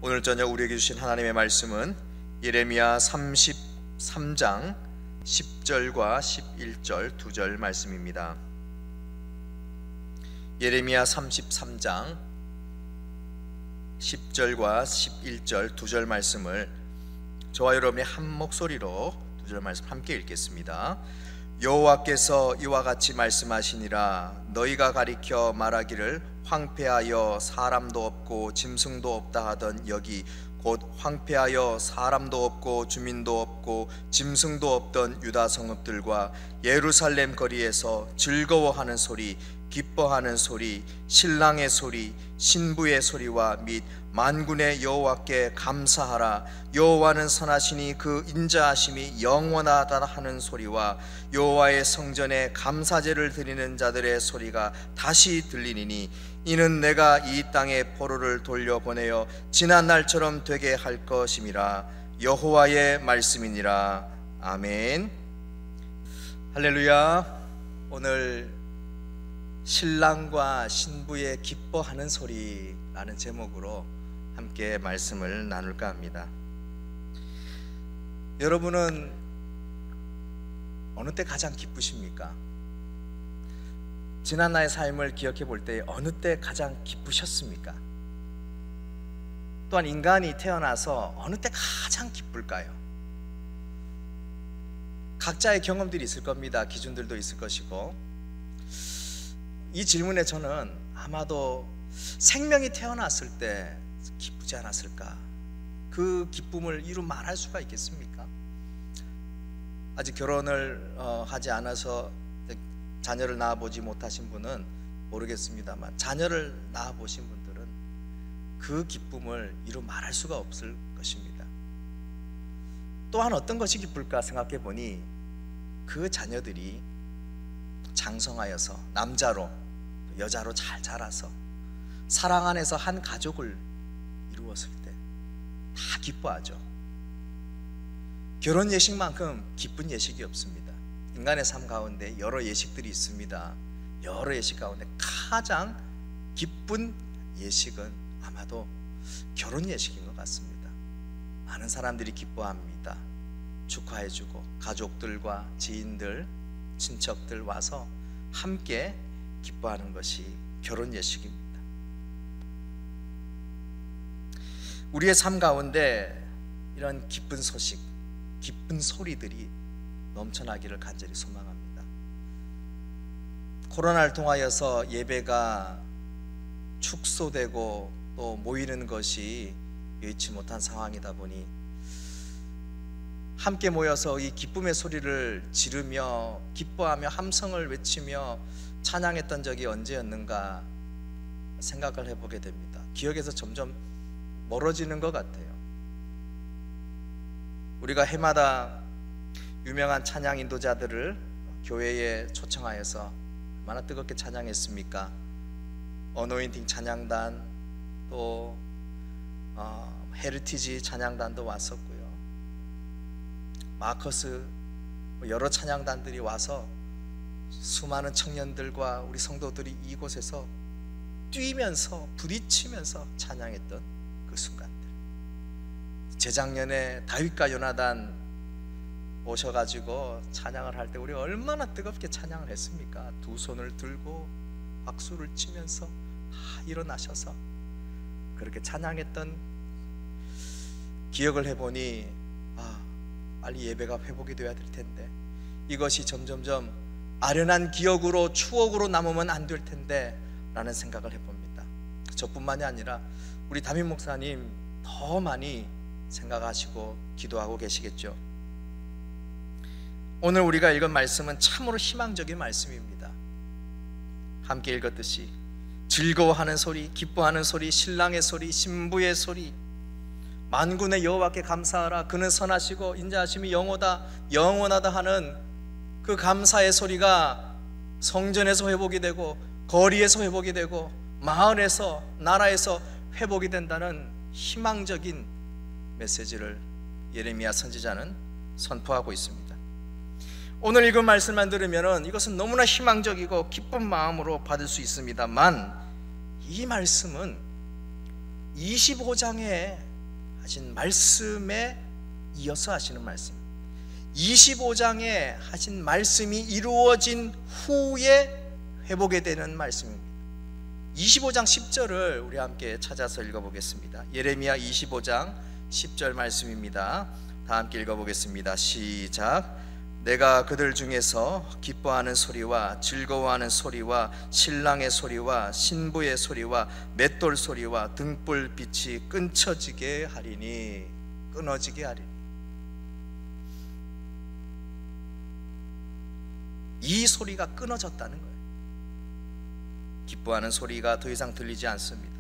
오늘 저녁 우리에게 주신 하나님의 말씀은 예레미야 33장 10절과 11절 2절 말씀입니다. 예레미야 33장 10절과 11절 2절 말씀을 저와 여러분이 한 목소리로 2절 말씀 함께 읽겠습니다. 여호와께서 이와 같이 말씀하시니라. 너희가 가리켜 말하기를 황폐하여 사람도 없고 짐승도 없다 하던 여기 곧 황폐하여 사람도 없고 주민도 없고 짐승도 없던 유다 성읍들과 예루살렘 거리에서 즐거워하는 소리, 기뻐하는 소리, 신랑의 소리, 신부의 소리와 및 만군의 여호와께 감사하라. 여호와는 선하시니 그 인자하심이 영원하다 하는 소리와 여호와의 성전에 감사제를 드리는 자들의 소리가 다시 들리니니 이는 내가 이 땅에 포로를 돌려보내어 지난 날처럼 되게 할 것임이라. 여호와의 말씀이니라. 아멘. 할렐루야. 오늘 신랑과 신부의 기뻐하는 소리라는 제목으로 함께 말씀을 나눌까 합니다. 여러분은 어느 때 가장 기쁘십니까? 지난 나의 삶을 기억해 볼 때 어느 때 가장 기쁘셨습니까? 또한 인간이 태어나서 어느 때 가장 기쁠까요? 각자의 경험들이 있을 겁니다. 기준들도 있을 것이고, 이 질문에 저는 아마도 생명이 태어났을 때 기쁘지 않았을까? 그 기쁨을 이루 말할 수가 있겠습니까? 아직 결혼을 하지 않아서 자녀를 낳아보지 못하신 분은 모르겠습니다만, 자녀를 낳아보신 분들은 그 기쁨을 이루 말할 수가 없을 것입니다. 또한 어떤 것이 기쁠까 생각해 보니, 그 자녀들이 장성하여서 남자로 여자로 잘 자라서 사랑 안에서 한 가족을 이루었을 때 다 기뻐하죠. 결혼 예식만큼 기쁜 예식이 없습니다. 인간의 삶 가운데 여러 예식들이 있습니다. 여러 예식 가운데 가장 기쁜 예식은 아마도 결혼 예식인 것 같습니다. 많은 사람들이 기뻐합니다. 축하해주고 가족들과 지인들, 친척들 와서 함께 기뻐하는 것이 결혼 예식입니다. 우리의 삶 가운데 이런 기쁜 소식, 기쁜 소리들이 넘쳐나기를 간절히 소망합니다. 코로나를 통하여서 예배가 축소되고 또 모이는 것이 여의치 못한 상황이다 보니 함께 모여서 이 기쁨의 소리를 지르며 기뻐하며 함성을 외치며 찬양했던 적이 언제였는가 생각을 해보게 됩니다. 기억에서 점점 멀어지는 것 같아요. 우리가 해마다 유명한 찬양 인도자들을 교회에 초청하여서 얼마나 뜨겁게 찬양했습니까? 어노인팅 찬양단, 또 헤리티지 찬양단도 왔었고요. 마커스, 여러 찬양단들이 와서 수많은 청년들과 우리 성도들이 이곳에서 뛰면서 부딪히면서 찬양했던 그 순간들. 재작년에 다윗과 요나단 오셔가지고 찬양을 할 때 우리 얼마나 뜨겁게 찬양을 했습니까? 두 손을 들고 박수를 치면서 다 일어나셔서 그렇게 찬양했던 기억을 해보니 빨리 예배가 회복이 되어야 될 텐데, 이것이 점점점 아련한 기억으로 추억으로 남으면 안 될 텐데 라는 생각을 해봅니다. 저뿐만이 아니라 우리 담임 목사님 더 많이 생각하시고 기도하고 계시겠죠. 오늘 우리가 읽은 말씀은 참으로 희망적인 말씀입니다. 함께 읽었듯이 즐거워하는 소리, 기뻐하는 소리, 신랑의 소리, 신부의 소리, 만군의 여호와께 감사하라. 그는 선하시고 인자하심이 영원하다 하는 그 감사의 소리가 성전에서 회복이 되고 거리에서 회복이 되고 마을에서 나라에서 회복이 된다는 희망적인 메시지를 예레미야 선지자는 선포하고 있습니다. 오늘 읽은 말씀만 들으면 이것은 너무나 희망적이고 기쁜 마음으로 받을 수 있습니다만, 이 말씀은 25장에 하신 말씀에 이어서 하시는 말씀, 25장에 하신 말씀이 이루어진 후에 회복에 되는 말씀입니다. 25장 10절을 우리 함께 찾아서 읽어보겠습니다. 예레미야 25장 10절 말씀입니다. 다 함께 읽어보겠습니다. 시작. 내가 그들 중에서 기뻐하는 소리와 즐거워하는 소리와 신랑의 소리와 신부의 소리와 맷돌 소리와 등불 빛이 끊어지게 하리니. 이 소리가 끊어졌다는 거예요. 기뻐하는 소리가 더 이상 들리지 않습니다.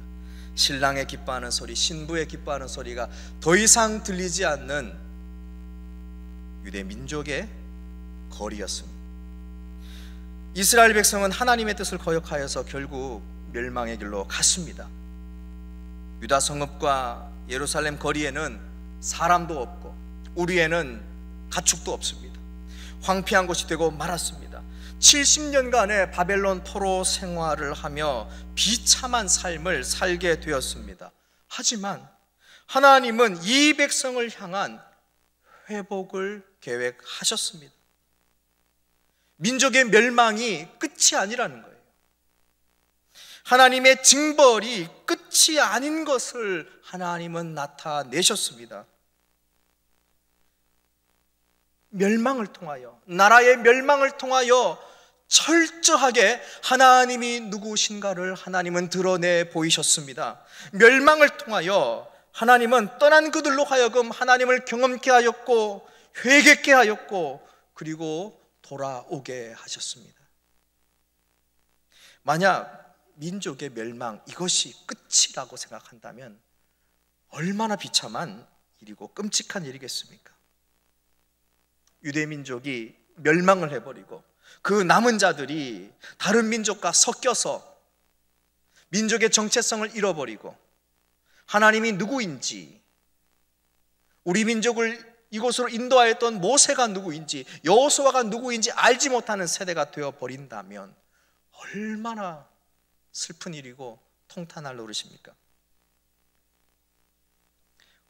신랑의 기뻐하는 소리, 신부의 기뻐하는 소리가 더 이상 들리지 않는 유대 민족의 거리였습니다. 이스라엘 백성은 하나님의 뜻을 거역하여서 결국 멸망의 길로 갔습니다. 유다 성읍과 예루살렘 거리에는 사람도 없고 우리에는 가축도 없습니다. 황폐한 곳이 되고 말았습니다. 70년간의 바벨론 포로 생활을 하며 비참한 삶을 살게 되었습니다. 하지만 하나님은 이 백성을 향한 회복을 계획하셨습니다. 민족의 멸망이 끝이 아니라는 거예요. 하나님의 징벌이 끝이 아닌 것을 하나님은 나타내셨습니다. 멸망을 통하여, 나라의 멸망을 통하여 철저하게 하나님이 누구신가를 하나님은 드러내 보이셨습니다. 멸망을 통하여 하나님은 떠난 그들로 하여금 하나님을 경험케 하였고 회개케 하였고 그리고 돌아오게 하셨습니다. 만약 민족의 멸망, 이것이 끝이라고 생각한다면 얼마나 비참한 일이고 끔찍한 일이겠습니까? 유대민족이 멸망을 해버리고 그 남은 자들이 다른 민족과 섞여서 민족의 정체성을 잃어버리고 하나님이 누구인지, 우리 민족을 이곳으로 인도하였던 모세가 누구인지, 여호수아가 누구인지 알지 못하는 세대가 되어버린다면 얼마나 슬픈 일이고 통탄할 노릇입니까?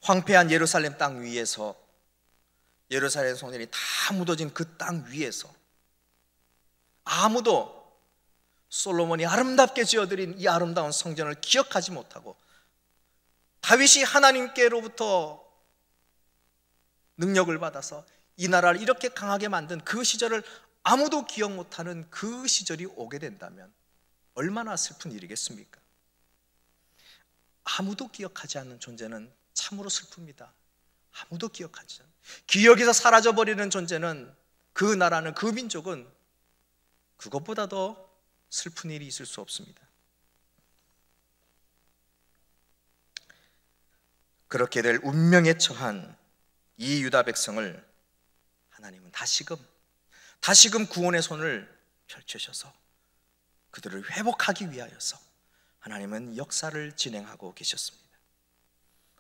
황폐한 예루살렘 땅 위에서, 예루살렘 성전이 다 묻어진 그 땅 위에서 아무도 솔로몬이 아름답게 지어드린 이 아름다운 성전을 기억하지 못하고 다윗이 하나님께로부터 능력을 받아서 이 나라를 이렇게 강하게 만든 그 시절을 아무도 기억 못하는 그 시절이 오게 된다면 얼마나 슬픈 일이겠습니까? 아무도 기억하지 않는 존재는 참으로 슬픕니다. 아무도 기억하지 않는, 기억에서 사라져버리는 존재는, 그 나라는, 그 민족은 그것보다 더 슬픈 일이 있을 수 없습니다. 그렇게 될 운명에 처한 이 유다 백성을 하나님은 다시금 구원의 손을 펼치셔서 그들을 회복하기 위하여서 하나님은 역사를 진행하고 계셨습니다.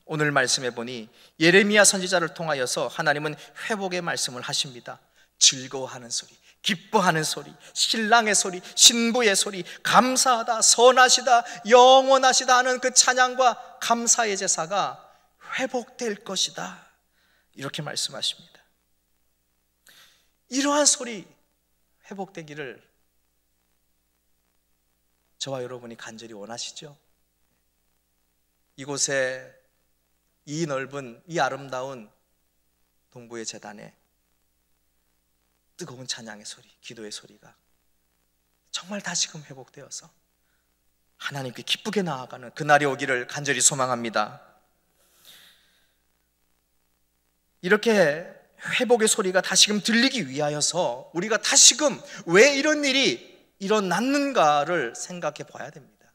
오늘 말씀해 보니 예레미야 선지자를 통하여서 하나님은 회복의 말씀을 하십니다. 즐거워하는 소리, 기뻐하는 소리, 신랑의 소리, 신부의 소리, 감사하다, 선하시다, 영원하시다 하는 그 찬양과 감사의 제사가 회복될 것이다, 이렇게 말씀하십니다. 이러한 소리 회복되기를 저와 여러분이 간절히 원하시죠? 이곳에, 이 넓은, 이 아름다운 동부의 제단에 뜨거운 찬양의 소리, 기도의 소리가 정말 다시금 회복되어서 하나님께 기쁘게 나아가는 그날이 오기를 간절히 소망합니다. 이렇게 회복의 소리가 다시금 들리기 위하여서 우리가 다시금 왜 이런 일이 일어났는가를 생각해 봐야 됩니다.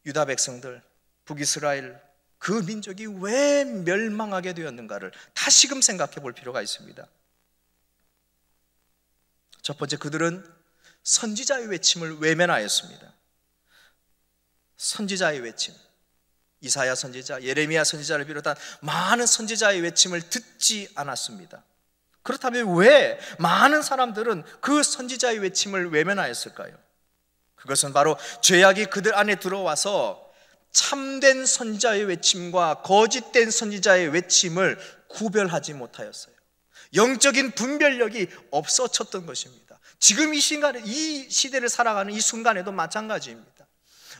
유다 백성들, 북이스라엘, 그 민족이 왜 멸망하게 되었는가를 다시금 생각해 볼 필요가 있습니다. 첫 번째, 그들은 선지자의 외침을 외면하였습니다. 선지자의 외침, 이사야 선지자, 예레미야 선지자를 비롯한 많은 선지자의 외침을 듣지 않았습니다. 그렇다면 왜 많은 사람들은 그 선지자의 외침을 외면하였을까요? 그것은 바로 죄악이 그들 안에 들어와서 참된 선지자의 외침과 거짓된 선지자의 외침을 구별하지 못하였어요. 영적인 분별력이 없어졌던 것입니다. 지금 이 시간에, 이 시대를 살아가는 이 순간에도 마찬가지입니다.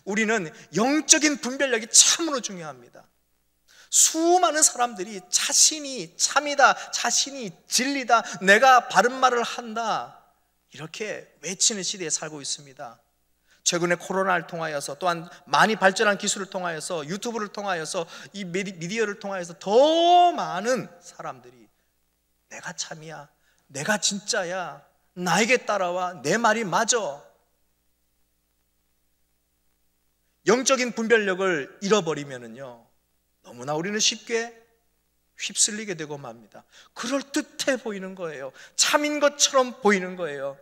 우리는 영적인 분별력이 참으로 중요합니다. 수많은 사람들이 자신이 참이다, 자신이 진리다, 내가 바른 말을 한다, 이렇게 외치는 시대에 살고 있습니다. 최근에 코로나를 통하여서, 또한 많이 발전한 기술을 통하여서, 유튜브를 통하여서, 이 미디어를 통하여서 더 많은 사람들이 내가 참이야, 내가 진짜야, 나에게 따라와, 내 말이 맞아, 영적인 분별력을 잃어버리면은요, 너무나 우리는 쉽게 휩쓸리게 되고 맙니다. 그럴듯해 보이는 거예요. 참인 것처럼 보이는 거예요.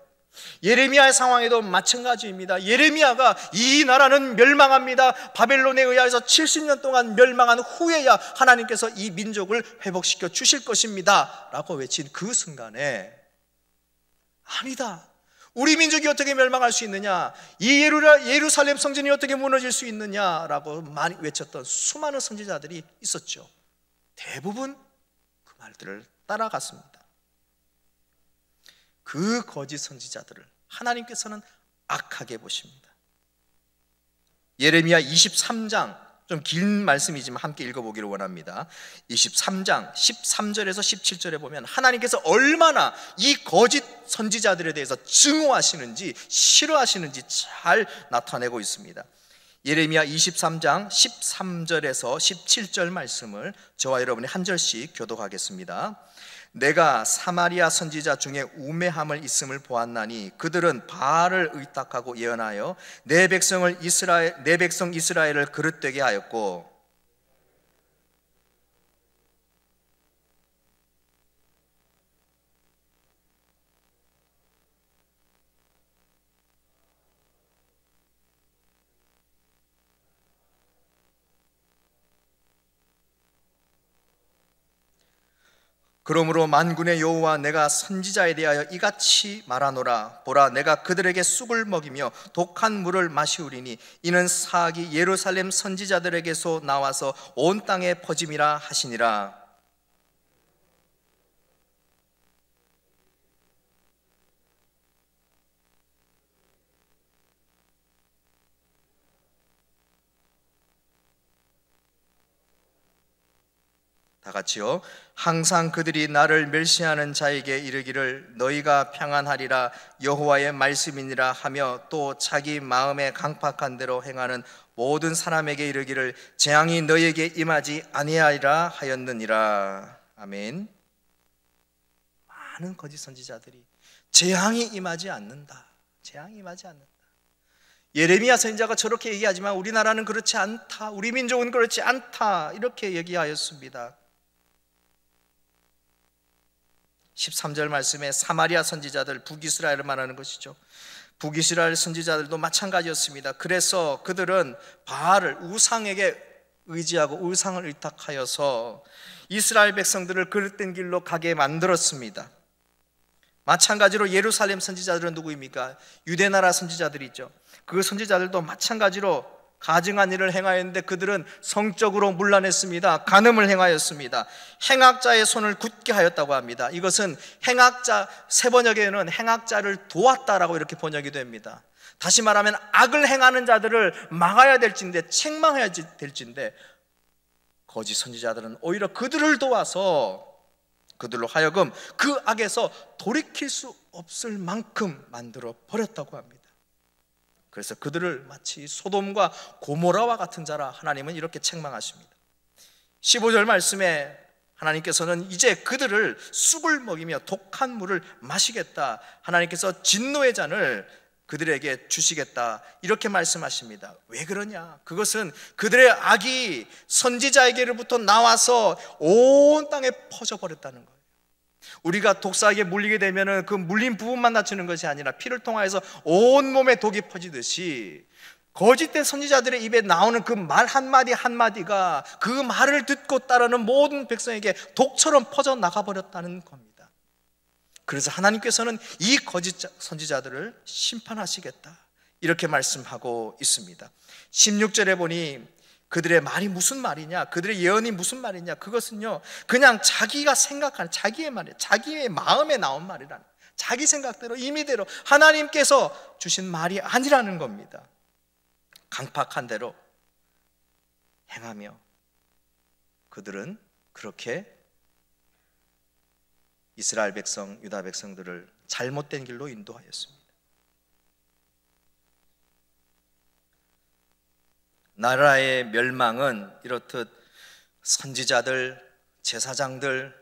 예레미야의 상황에도 마찬가지입니다. 예레미야가 이 나라는 멸망합니다, 바벨론에 의하여서 70년 동안 멸망한 후에야 하나님께서 이 민족을 회복시켜 주실 것입니다 라고 외친 그 순간에, 아니다, 우리 민족이 어떻게 멸망할 수 있느냐, 이 예루살렘 성전이 어떻게 무너질 수 있느냐라고 많이 외쳤던 수많은 선지자들이 있었죠. 대부분 그 말들을 따라갔습니다. 그 거짓 선지자들을 하나님께서는 악하게 보십니다. 예레미야 23장, 좀 긴 말씀이지만 함께 읽어보기를 원합니다. 23장 13절에서 17절에 보면 하나님께서 얼마나 이 거짓 선지자들에 대해서 증오하시는지, 싫어하시는지 잘 나타내고 있습니다. 예레미야 23장 13절에서 17절 말씀을 저와 여러분이 한 절씩 교독하겠습니다. 내가 사마리아 선지자 중에 우매함을 있음을 보았나니 그들은 바알을 의탁하고 예언하여 내 백성 이스라엘을 그릇되게 하였고, 그러므로 만군의 여호와 내가 선지자에 대하여 이같이 말하노라. 보라, 내가 그들에게 쑥을 먹이며 독한 물을 마시우리니 이는 사악이 예루살렘 선지자들에게서 나와서 온 땅에 퍼짐이라 하시니라. 다 같이요. 항상 그들이 나를 멸시하는 자에게 이르기를 너희가 평안하리라, 여호와의 말씀이니라 하며, 또 자기 마음에 강팍한 대로 행하는 모든 사람에게 이르기를 재앙이 너희에게 임하지 아니하리라 하였느니라. 아멘. 많은 거짓 선지자들이 재앙이 임하지 않는다, 재앙이 임하지 않는다. 예레미야 선지자가 저렇게 얘기하지만 우리나라는 그렇지 않다, 우리 민족은 그렇지 않다, 이렇게 얘기하였습니다. 13절 말씀에 사마리아 선지자들, 북이스라엘을 말하는 것이죠. 북이스라엘 선지자들도 마찬가지였습니다. 그래서 그들은 바알을, 우상에게 의지하고 우상을 의탁하여서 이스라엘 백성들을 그릇된 길로 가게 만들었습니다. 마찬가지로 예루살렘 선지자들은 누구입니까? 유대나라 선지자들이죠. 그 선지자들도 마찬가지로 가증한 일을 행하였는데 그들은 성적으로 문란했습니다. 간음을 행하였습니다. 행악자의 손을 굳게 하였다고 합니다. 이것은 행악자, 세번역에는 행악자를 도왔다라고 이렇게 번역이 됩니다. 다시 말하면 악을 행하는 자들을 막아야 될진데, 책망해야 될진데, 거짓 선지자들은 오히려 그들을 도와서 그들로 하여금 그 악에서 돌이킬 수 없을 만큼 만들어 버렸다고 합니다. 그래서 그들을 마치 소돔과 고모라와 같은 자라 하나님은 이렇게 책망하십니다. 15절 말씀에 하나님께서는 이제 그들을 쑥을 먹이며 독한 물을 마시겠다, 하나님께서 진노의 잔을 그들에게 주시겠다, 이렇게 말씀하십니다. 왜 그러냐? 그것은 그들의 악이 선지자에게로부터 나와서 온 땅에 퍼져버렸다는 거예요. 우리가 독사에게 물리게 되면 그 물린 부분만 다치는 것이 아니라 피를 통하여서 온 몸에 독이 퍼지듯이 거짓된 선지자들의 입에 나오는 그 말 한마디 한마디가 그 말을 듣고 따르는 모든 백성에게 독처럼 퍼져나가 버렸다는 겁니다. 그래서 하나님께서는 이 거짓 선지자들을 심판하시겠다, 이렇게 말씀하고 있습니다. 16절에 보니 그들의 말이 무슨 말이냐, 그들의 예언이 무슨 말이냐, 그것은요 그냥 자기가 생각하는 자기의 말이에요. 자기의 마음에 나온 말이라는, 자기 생각대로 임의대로 하나님께서 주신 말이 아니라는 겁니다. 강팍한 대로 행하며 그들은 그렇게 이스라엘 백성, 유다 백성들을 잘못된 길로 인도하였습니다. 나라의 멸망은 이렇듯 선지자들, 제사장들,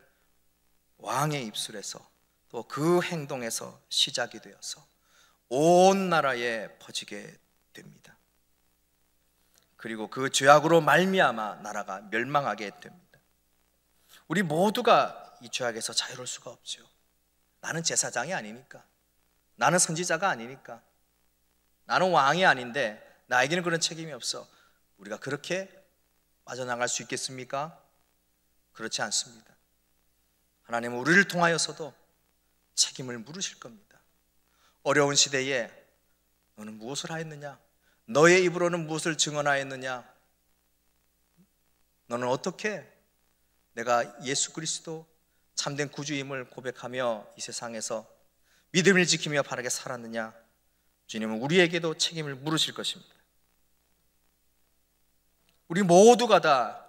왕의 입술에서 또 그 행동에서 시작이 되어서 온 나라에 퍼지게 됩니다. 그리고 그 죄악으로 말미암아 나라가 멸망하게 됩니다. 우리 모두가 이 죄악에서 자유로울 수가 없죠. 나는 제사장이 아니니까, 나는 선지자가 아니니까, 나는 왕이 아닌데 나에게는 그런 책임이 없어. 우리가 그렇게 빠져나갈 수 있겠습니까? 그렇지 않습니다. 하나님은 우리를 통하여서도 책임을 물으실 겁니다. 어려운 시대에 너는 무엇을 하였느냐? 너의 입으로는 무엇을 증언하였느냐? 너는 어떻게 내가 예수 그리스도 참된 구주임을 고백하며 이 세상에서 믿음을 지키며 바르게 살았느냐? 주님은 우리에게도 책임을 물으실 것입니다. 우리 모두가 다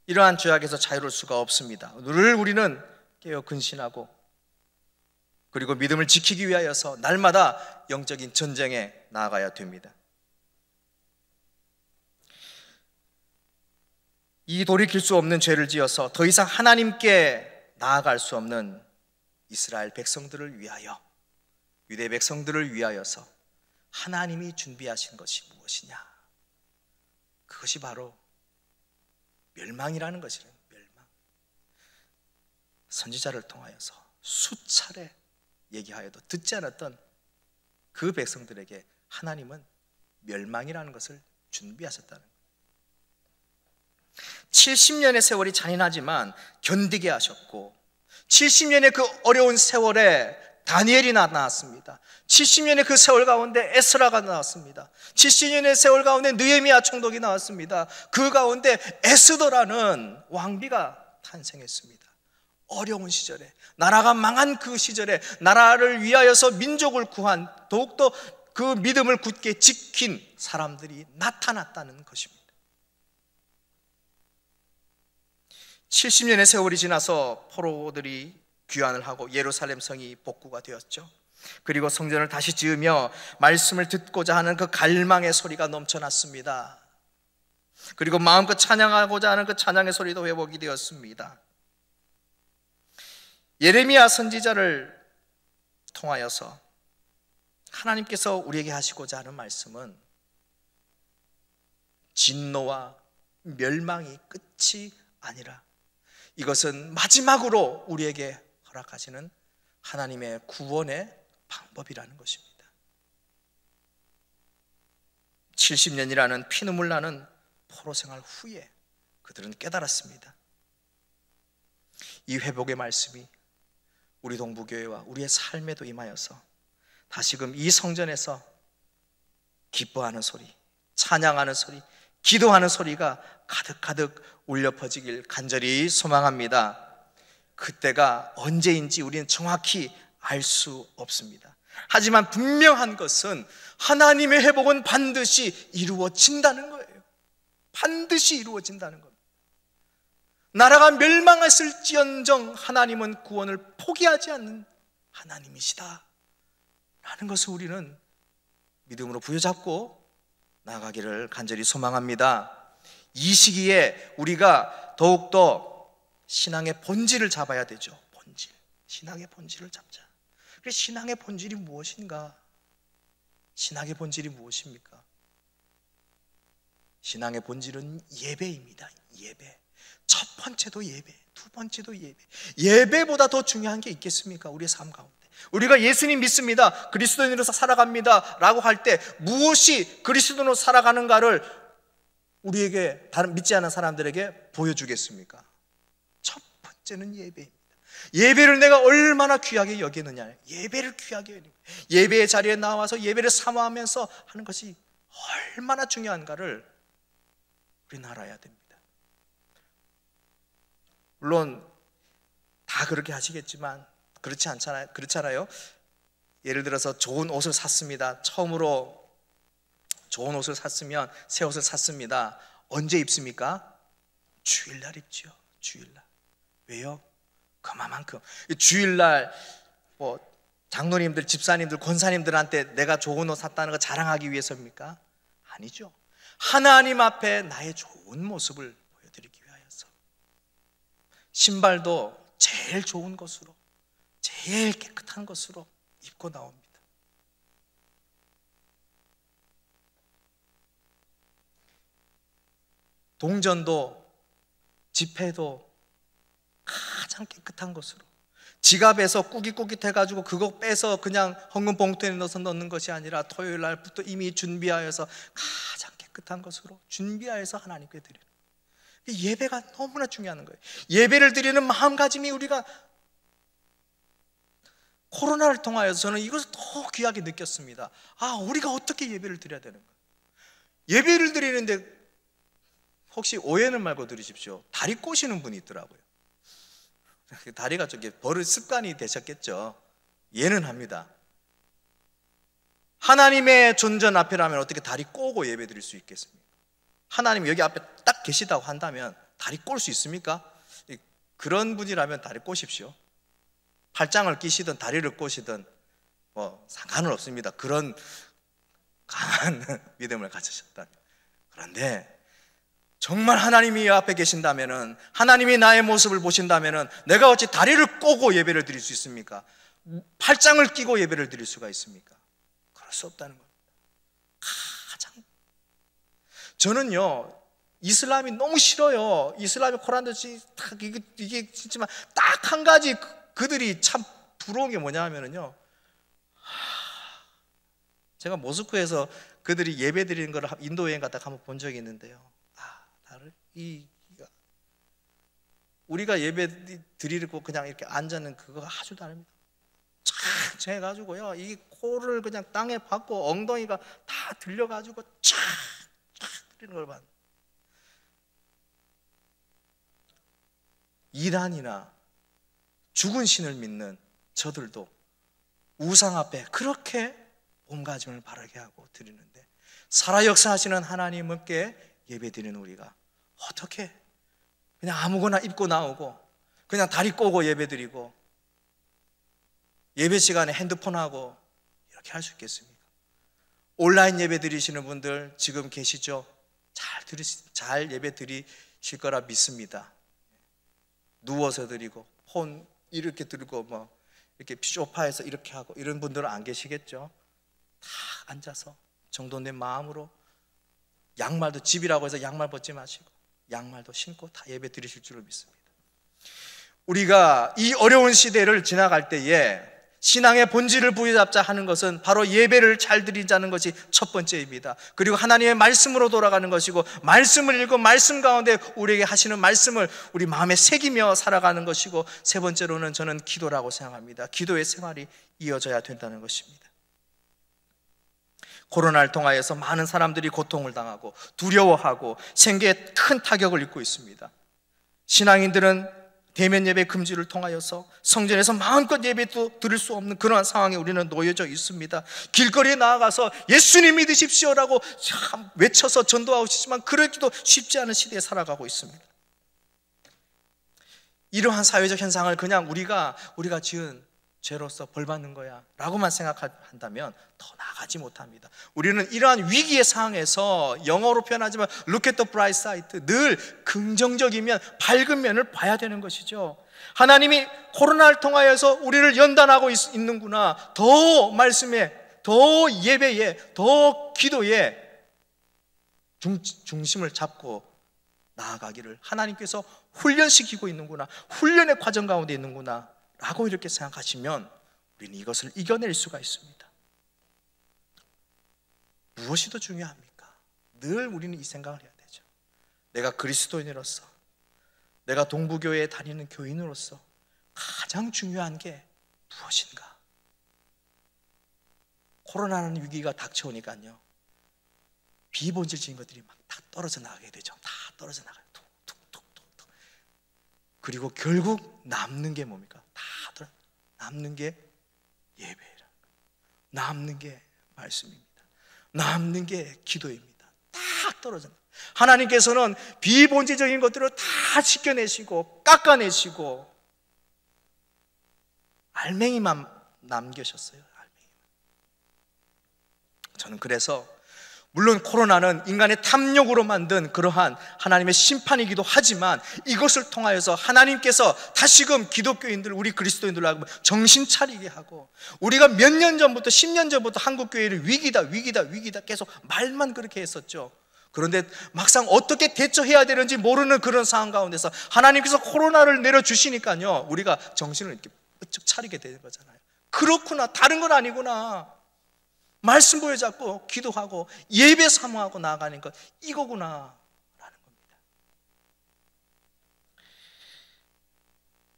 이러한 죄악에서 자유로울 수가 없습니다. 늘 우리는 깨어 근신하고 그리고 믿음을 지키기 위하여서 날마다 영적인 전쟁에 나아가야 됩니다. 이 돌이킬 수 없는 죄를 지어서 더 이상 하나님께 나아갈 수 없는 이스라엘 백성들을 위하여, 유대 백성들을 위하여서 하나님이 준비하신 것이 무엇이냐? 그것이 바로 멸망이라는 것이래요. 멸망. 선지자를 통하여서 수차례 얘기하여도 듣지 않았던 그 백성들에게 하나님은 멸망이라는 것을 준비하셨다는 거예요. 70년의 세월이 잔인하지만 견디게 하셨고, 70년의 그 어려운 세월에 다니엘이 나왔습니다. 70년의 그 세월 가운데 에스라가 나왔습니다. 70년의 세월 가운데 느헤미야 총독이 나왔습니다. 그 가운데 에스더라는 왕비가 탄생했습니다. 어려운 시절에, 나라가 망한 그 시절에 나라를 위하여서 민족을 구한, 더욱더 그 믿음을 굳게 지킨 사람들이 나타났다는 것입니다. 70년의 세월이 지나서 포로들이 귀환을 하고 예루살렘 성이 복구가 되었죠. 그리고 성전을 다시 지으며 말씀을 듣고자 하는 그 갈망의 소리가 넘쳐났습니다. 그리고 마음껏 찬양하고자 하는 그 찬양의 소리도 회복이 되었습니다. 예레미야 선지자를 통하여서 하나님께서 우리에게 하시고자 하는 말씀은 진노와 멸망이 끝이 아니라 이것은 마지막으로 우리에게 허락하시는 하나님의 구원의 방법이라는 것입니다. 70년이라는 피눈물 나는 포로 생활 후에 그들은 깨달았습니다. 이 회복의 말씀이 우리 동부교회와 우리의 삶에도 임하여서 다시금 이 성전에서 기뻐하는 소리, 찬양하는 소리, 기도하는 소리가 가득가득 울려 퍼지길 간절히 소망합니다. 그때가 언제인지 우리는 정확히 알 수 없습니다. 하지만 분명한 것은 하나님의 회복은 반드시 이루어진다는 거예요. 반드시 이루어진다는 겁니다. 나라가 멸망했을지언정 하나님은 구원을 포기하지 않는 하나님이시다 라는 것을 우리는 믿음으로 부여잡고 나아가기를 간절히 소망합니다. 이 시기에 우리가 더욱더 신앙의 본질을 잡아야 되죠. 본질, 신앙의 본질을 잡자. 그래서 신앙의 본질이 무엇인가? 신앙의 본질이 무엇입니까? 신앙의 본질은 예배입니다. 예배. 첫 번째도 예배, 두 번째도 예배. 예배보다 더 중요한 게 있겠습니까? 우리의 삶 가운데 우리가 예수님 믿습니다, 그리스도인으로서 살아갑니다 라고 할 때 무엇이 그리스도인으로 살아가는가를 우리에게, 다른 믿지 않은 사람들에게 보여주겠습니까? 첫 번째는 예배입니다. 예배를 내가 얼마나 귀하게 여기느냐, 예배를 귀하게 여기는, 예배의 자리에 나와서 예배를 사모하면서 하는 것이 얼마나 중요한가를 우리는 알아야 됩니다. 물론 다 그렇게 하시겠지만 그렇잖아요. 예를 들어서 좋은 옷을 샀습니다. 처음으로 좋은 옷을 샀으면 새 옷을 샀습니다. 언제 입습니까? 주일날 입죠. 주일날. 왜요? 그만큼 주일날 뭐 장로님들, 집사님들, 권사님들한테 내가 좋은 옷 샀다는 거 자랑하기 위해서입니까? 아니죠. 하나님 앞에 나의 좋은 모습을 보여드리기 위하여서. 신발도 제일 좋은 것으로, 제일 깨끗한 것으로 입고 나옵니다. 동전도 지폐도 가장 깨끗한 것으로, 지갑에서 꾸깃꾸깃 해가지고 그거 빼서 그냥 헌금 봉투에 넣어서 넣는 것이 아니라 토요일 날부터 이미 준비하여서 가장 깨끗한 것으로 준비하여서 하나님께 드리는, 예배가 너무나 중요한 거예요. 예배를 드리는 마음가짐이, 우리가 코로나를 통하여서 저는 이것을 더 귀하게 느꼈습니다. 우리가 어떻게 예배를 드려야 되는가. 예배를 드리는데 혹시 오해는 말고 들으십시오. 다리 꼬시는 분이 있더라고요. 다리가 저게 버릇 습관이 되셨겠죠. 예는 합니다. 하나님의 존전 앞이라면 어떻게 다리 꼬고 예배 드릴 수 있겠습니까? 하나님 여기 앞에 딱 계시다고 한다면 다리 꼴 수 있습니까? 그런 분이라면 다리 꼬십시오. 팔짱을 끼시든 다리를 꼬시든 뭐 상관은 없습니다. 그런 강한 믿음을 가지셨다면. 그런데 정말 하나님이 앞에 계신다면은, 하나님이 나의 모습을 보신다면은 내가 어찌 다리를 꼬고 예배를 드릴 수 있습니까? 팔짱을 끼고 예배를 드릴 수가 있습니까? 그럴 수 없다는 겁니다. 저는요, 이슬람이 너무 싫어요. 이슬람이 코란듯이 이게 진짜만 딱 한 가지 그들이 참 부러운 게 뭐냐 하면은요, 제가 모스크에서 그들이 예배 드리는 걸 인도 여행 갔다가 한번 본 적이 있는데요. 우리가 예배 드리고 그냥 이렇게 앉아는 그거 아주 다릅니다. 촥 해가지고요, 이 코를 그냥 땅에 박고 엉덩이가 다 들려가지고 촥 드리는 걸 봤는데, 이단이나 죽은 신을 믿는 저들도 우상 앞에 그렇게 몸가짐을 바르게 하고 드리는데, 살아 역사하시는 하나님께 예배드리는 우리가 어떻게 그냥 아무거나 입고 나오고 그냥 다리 꼬고 예배드리고 예배 시간에 핸드폰하고 이렇게 할 수 있겠습니까? 온라인 예배 드리시는 분들 지금 계시죠? 잘 예배 드리실 거라 믿습니다. 누워서 드리고 폰 이렇게 들고 뭐 이렇게 소파에서 이렇게 하고 이런 분들은 안 계시겠죠? 다 앉아서 정돈된 마음으로, 양말도, 집이라고 해서 양말 벗지 마시고 양말도 신고 다 예배 드리실 줄로 믿습니다. 우리가 이 어려운 시대를 지나갈 때에 신앙의 본질을 부여잡자 하는 것은 바로 예배를 잘 드리자는 것이 첫 번째입니다. 그리고 하나님의 말씀으로 돌아가는 것이고, 말씀을 읽고 말씀 가운데 우리에게 하시는 말씀을 우리 마음에 새기며 살아가는 것이고, 세 번째로는 저는 기도라고 생각합니다. 기도의 생활이 이어져야 된다는 것입니다. 코로나를 통하여서 많은 사람들이 고통을 당하고 두려워하고 생계에 큰 타격을 입고 있습니다. 신앙인들은 대면 예배 금지를 통하여서 성전에서 마음껏 예배도 드릴 수 없는 그러한 상황에 우리는 놓여져 있습니다. 길거리에 나아가서 예수님 믿으십시오라고 참 외쳐서 전도하고 싶지만 그러기도 쉽지 않은 시대에 살아가고 있습니다. 이러한 사회적 현상을 그냥 우리가 지은 죄로서 벌받는 거야 라고만 생각한다면 더 나아가지 못합니다. 우리는 이러한 위기의 상황에서, 영어로 표현하지만 Look at the bright side, 늘 긍정적이면 밝은 면을 봐야 되는 것이죠. 하나님이 코로나를 통하여서 우리를 연단하고 있는구나, 더 말씀에, 더 예배에, 더 기도에 중심을 잡고 나아가기를 하나님께서 훈련시키고 있는구나, 훈련의 과정 가운데 있는구나 라고 이렇게 생각하시면 우리는 이것을 이겨낼 수가 있습니다. 무엇이 더 중요합니까? 늘 우리는 이 생각을 해야 되죠. 내가 그리스도인으로서, 내가 동부교회에 다니는 교인으로서 가장 중요한 게 무엇인가? 코로나라는 위기가 닥쳐오니까요, 비본질적인 것들이 막 다 떨어져 나가게 되죠. 다 떨어져 나가요. 툭툭툭툭. 그리고 결국 남는 게 뭡니까? 남는 게 예배라. 남는 게 말씀입니다. 남는 게 기도입니다. 다 떨어져 나가요. 하나님께서는 비본질적인 것들을 다 지켜내시고 깎아내시고 알맹이만 남겨셨어요. 저는 그래서 물론 코로나는 인간의 탐욕으로 만든 그러한 하나님의 심판이기도 하지만 이것을 통하여서 하나님께서 다시금 기독교인들, 우리 그리스도인들로 하여금 정신 차리게 하고, 우리가 몇 년 전부터 10년 전부터 한국교회를 위기다 계속 말만 그렇게 했었죠. 그런데 막상 어떻게 대처해야 되는지 모르는 그런 상황 가운데서 하나님께서 코로나를 내려주시니까요, 우리가 정신을 이렇게 으쓱 차리게 되는 거잖아요. 그렇구나, 다른 건 아니구나, 말씀 보여잡고 기도하고 예배 사모하고 나아가는 것, 이거구나 라는 겁니다.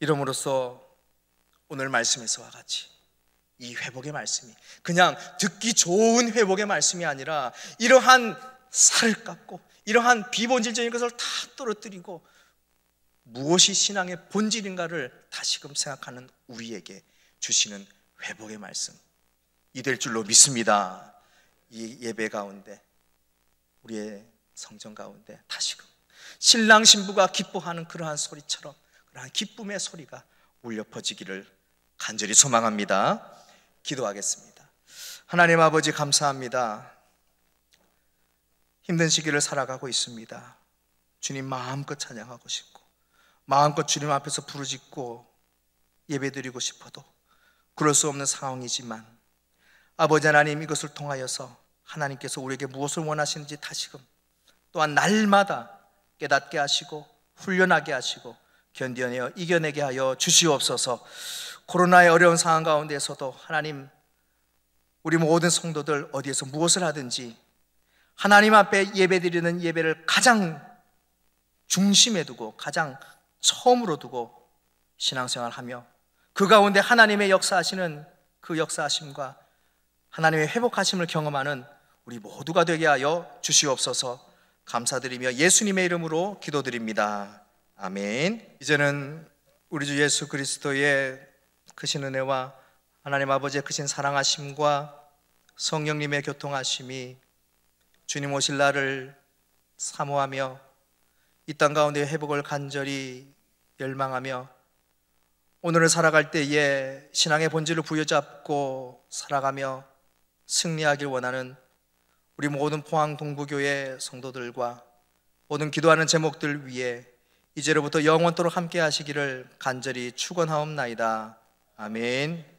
이름으로써 오늘 말씀에서와 같이 이 회복의 말씀이 그냥 듣기 좋은 회복의 말씀이 아니라 이러한 살을 깎고 이러한 비본질적인 것을 다 떨어뜨리고 무엇이 신앙의 본질인가를 다시금 생각하는 우리에게 주시는 회복의 말씀, 이 될 줄로 믿습니다. 이 예배 가운데, 우리의 성전 가운데 다시금 신랑 신부가 기뻐하는 그러한 소리처럼 그러한 기쁨의 소리가 울려 퍼지기를 간절히 소망합니다. 기도하겠습니다. 하나님 아버지, 감사합니다. 힘든 시기를 살아가고 있습니다. 주님 마음껏 찬양하고 싶고 마음껏 주님 앞에서 부르짖고 예배드리고 싶어도 그럴 수 없는 상황이지만 아버지 하나님, 이것을 통하여서 하나님께서 우리에게 무엇을 원하시는지 다시금 또한 날마다 깨닫게 하시고 훈련하게 하시고 견뎌내어 이겨내게 하여 주시옵소서. 코로나의 어려운 상황 가운데서도 하나님, 우리 모든 성도들 어디에서 무엇을 하든지 하나님 앞에 예배드리는 예배를 가장 중심에 두고 가장 처음으로 두고 신앙생활하며 그 가운데 하나님의 역사하시는 그 역사하심과 하나님의 회복하심을 경험하는 우리 모두가 되게 하여 주시옵소서. 감사드리며 예수님의 이름으로 기도드립니다. 아멘. 이제는 우리 주 예수 그리스도의 크신 은혜와 하나님 아버지의 크신 사랑하심과 성령님의 교통하심이 주님 오실 날을 사모하며 이 땅 가운데 회복을 간절히 열망하며 오늘을 살아갈 때에 신앙의 본질을 부여잡고 살아가며 승리하길 원하는 우리 모든 포항 동부교회 성도들과 모든 기도하는 제목들 위해 이제로부터 영원토록 함께 하시기를 간절히 축원하옵나이다. 아멘.